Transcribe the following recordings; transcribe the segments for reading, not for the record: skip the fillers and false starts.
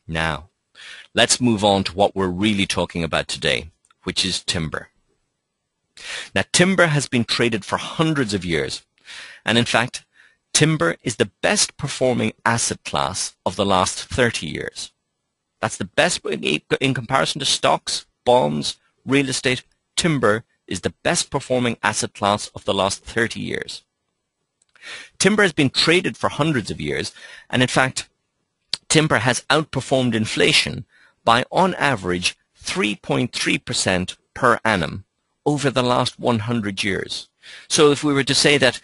Now, let's move on to what we're really talking about today, which is timber. Now, timber has been traded for hundreds of years, and in fact, timber is the best performing asset class of the last 30 years. That's the best in comparison to stocks, bonds, real estate. Timber is the best performing asset class of the last 30 years. Timber has been traded for hundreds of years, and in fact, timber has outperformed inflation by, on average, 3.3% per annum over the last 100 years. So if we were to say that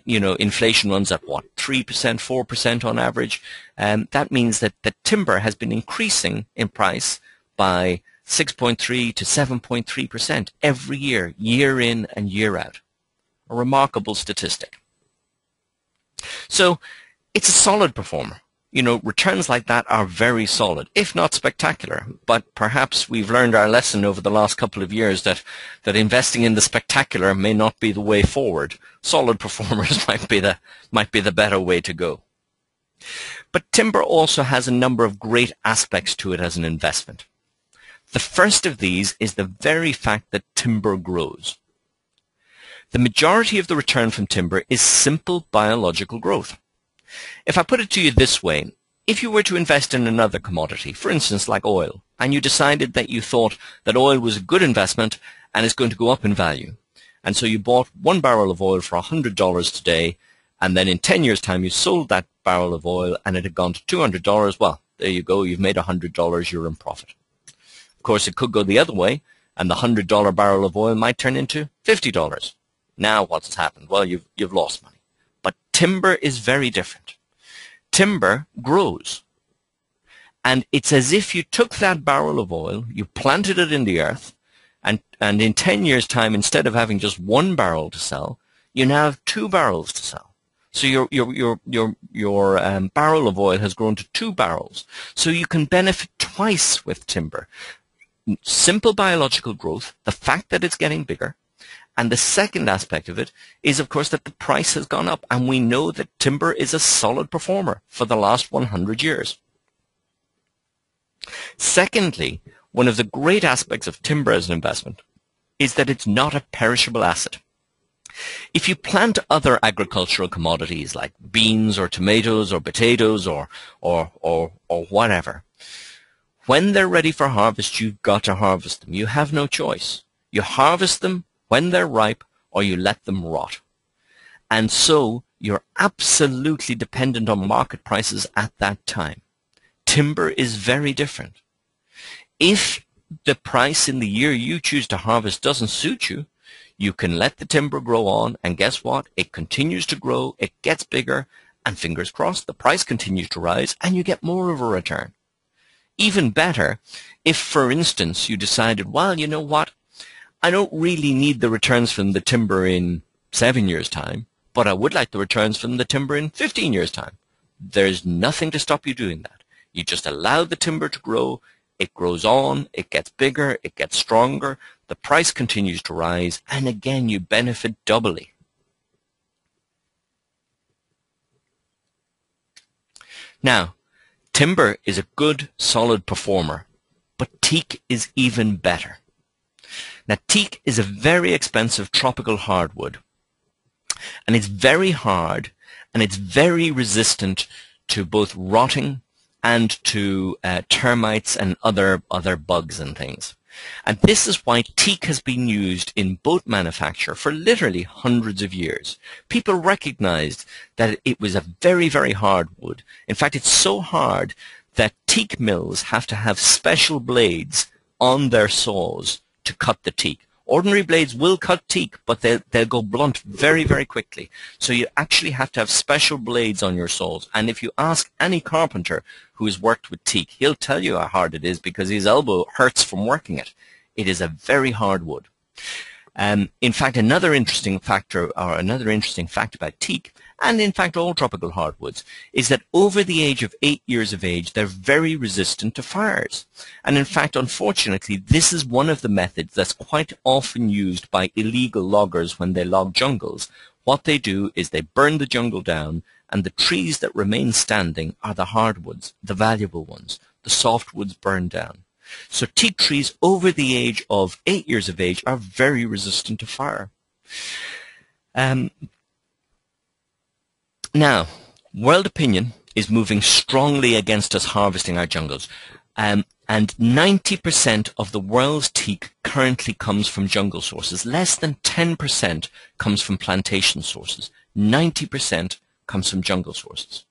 inflation runs at what, 3%, 4% on average, that means that the timber has been increasing in price by 6.3 to 7.3% every year, year in and year out. A remarkable statistic. So it's a solid performer. Returns like that are very solid, if not spectacular. But perhaps we've learned our lesson over the last couple of years that investing in the spectacular may not be the way forward. Solid performers might be the better way to go. But timber also has a number of great aspects to it as an investment. The first of these is the very fact that timber grows. The majority of the return from timber is simple biological growth. If I put it to you this way, if you were to invest in another commodity, for instance like oil, and you decided that you thought that oil was a good investment and it's going to go up in value, and so you bought 1 barrel of oil for $100 today, and then in 10 years' time you sold that barrel of oil and it had gone to $200, well, there you go, you've made $100, you're in profit. Of course, it could go the other way, and the $100 barrel of oil might turn into $50. Now what's happened? Well, you've lost money. But timber is very different. Timber grows. And it's as if you took that barrel of oil, you planted it in the earth, and in 10 years' time, instead of having just 1 barrel to sell, you now have 2 barrels to sell. So your barrel of oil has grown to 2 barrels. So you can benefit twice with timber. Simple biological growth, the fact that it's getting bigger, and the second aspect of it is, of course, that the price has gone up, and we know that timber is a solid performer for the last 100 years. Secondly, one of the great aspects of timber as an investment is that it's not a perishable asset. If you plant other agricultural commodities like beans or tomatoes or potatoes or whatever, when they're ready for harvest, you've got to harvest them. You have no choice. You harvest them when they're ripe, or you let them rot. And so you're absolutely dependent on market prices at that time. Timber is very different. If the price in the year you choose to harvest doesn't suit you, you can let the timber grow on, and guess what? It continues to grow, it gets bigger, and fingers crossed, the price continues to rise, and you get more of a return. Even better, if, for instance, you decided, well, you know what? I don't really need the returns from the timber in 7 years' time, but I would like the returns from the timber in 15 years' time. There's nothing to stop you doing that. You just allow the timber to grow, it grows on, it gets bigger, it gets stronger, the price continues to rise, and again you benefit doubly. Now, timber is a good, solid performer, but teak is even better. Now, teak is a very expensive tropical hardwood, and it's very hard, and it's very resistant to both rotting and to termites and other bugs and things. And this is why teak has been used in boat manufacture for literally hundreds of years. People recognized that it was a very, very hard wood. In fact, it's so hard that teak mills have to have special blades on their saws to cut the teak. Ordinary blades will cut teak, but they'll go blunt very, very quickly. So you actually have to have special blades on your saws. And if you ask any carpenter who has worked with teak, he'll tell you how hard it is because his elbow hurts from working it. It is a very hard wood. In fact, another interesting fact about teak, and in fact all tropical hardwoods, is that over the age of 8 years of age, they're very resistant to fires. And in fact, unfortunately, this is one of the methods that's quite often used by illegal loggers when they log jungles. What they do is they burn the jungle down, and the trees that remain standing are the hardwoods, the valuable ones, the softwoods burn down. So teak trees over the age of 8 years of age are very resistant to fire. Now, world opinion is moving strongly against us harvesting our jungles. And 90% of the world's teak currently comes from jungle sources. Less than 10% comes from plantation sources. 90% comes from jungle sources.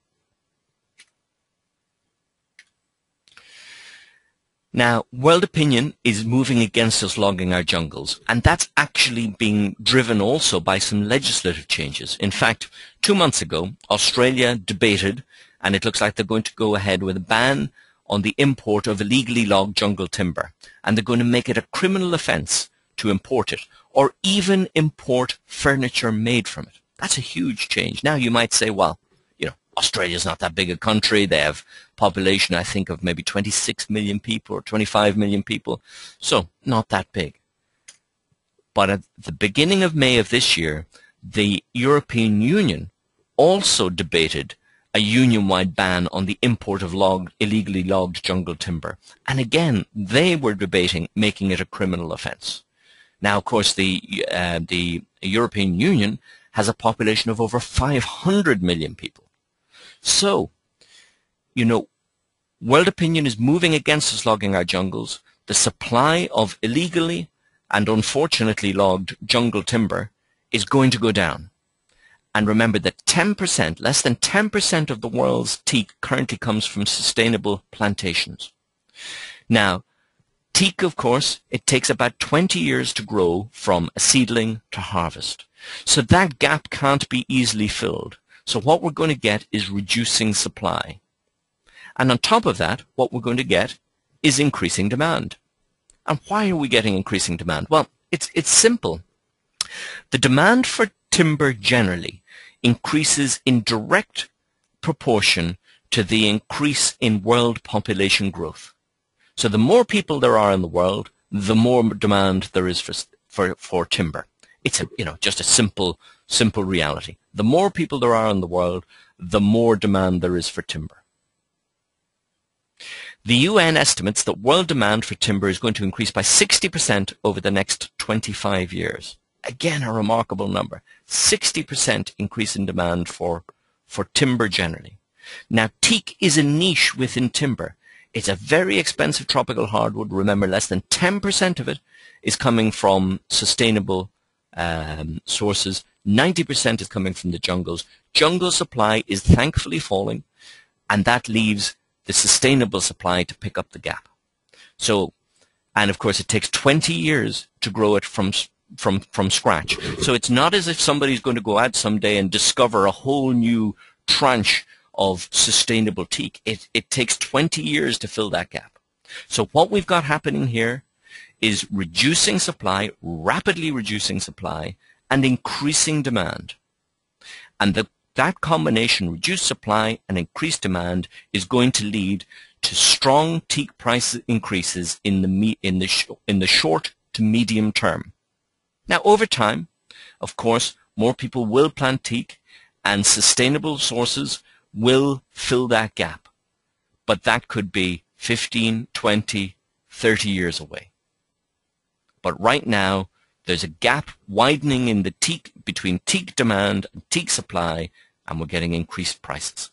Now, world opinion is moving against us logging our jungles, and that's actually being driven also by some legislative changes. In fact, 2 months ago, Australia debated, and it looks like they're going to go ahead with a ban on the import of illegally logged jungle timber, and they're going to make it a criminal offence to import it, or even import furniture made from it. That's a huge change. Now, you might say, well, Australia's not that big a country. They have population, I think, of maybe 26 million people or 25 million people. So, not that big. But at the beginning of May of this year, the European Union also debated a union-wide ban on the import of illegally logged jungle timber. And again, they were debating making it a criminal offence. Now, of course, the European Union has a population of over 500 million people. So, world opinion is moving against us logging our jungles. The supply of illegally and unfortunately logged jungle timber is going to go down. And remember that 10%, less than 10% of the world's teak currently comes from sustainable plantations. Now, teak, of course, it takes about 20 years to grow from a seedling to harvest. So that gap can't be easily filled. So what we're going to get is reducing supply. And on top of that, what we're going to get is increasing demand. And why are we getting increasing demand? Well, it's simple. The demand for timber generally increases in direct proportion to the increase in world population growth. So the more people there are in the world, the more demand there is for timber. It's just a simple reality. The more people there are in the world, the more demand there is for timber. The UN estimates that world demand for timber is going to increase by 60% over the next 25 years. Again, a remarkable number. 60% increase in demand for timber generally. Now, teak is a niche within timber. It's a very expensive tropical hardwood. Remember, less than 10% of it is coming from sustainable sources. 90% is coming from the jungles. Jungle supply is thankfully falling, and that leaves the sustainable supply to pick up the gap. So, and of course, it takes 20 years to grow it from scratch. So it's not as if somebody's going to go out someday and discover a whole new tranche of sustainable teak. It takes 20 years to fill that gap. So what we've got happening here is reducing supply, rapidly reducing supply, and increasing demand. And that combination, reduced supply and increased demand, is going to lead to strong teak price increases in the short to medium term. Now, over time, of course, more people will plant teak, and sustainable sources will fill that gap. But that could be 15, 20, 30 years away. But right now, there's a gap widening in the teak between teak demand and teak supply, and we're getting increased prices.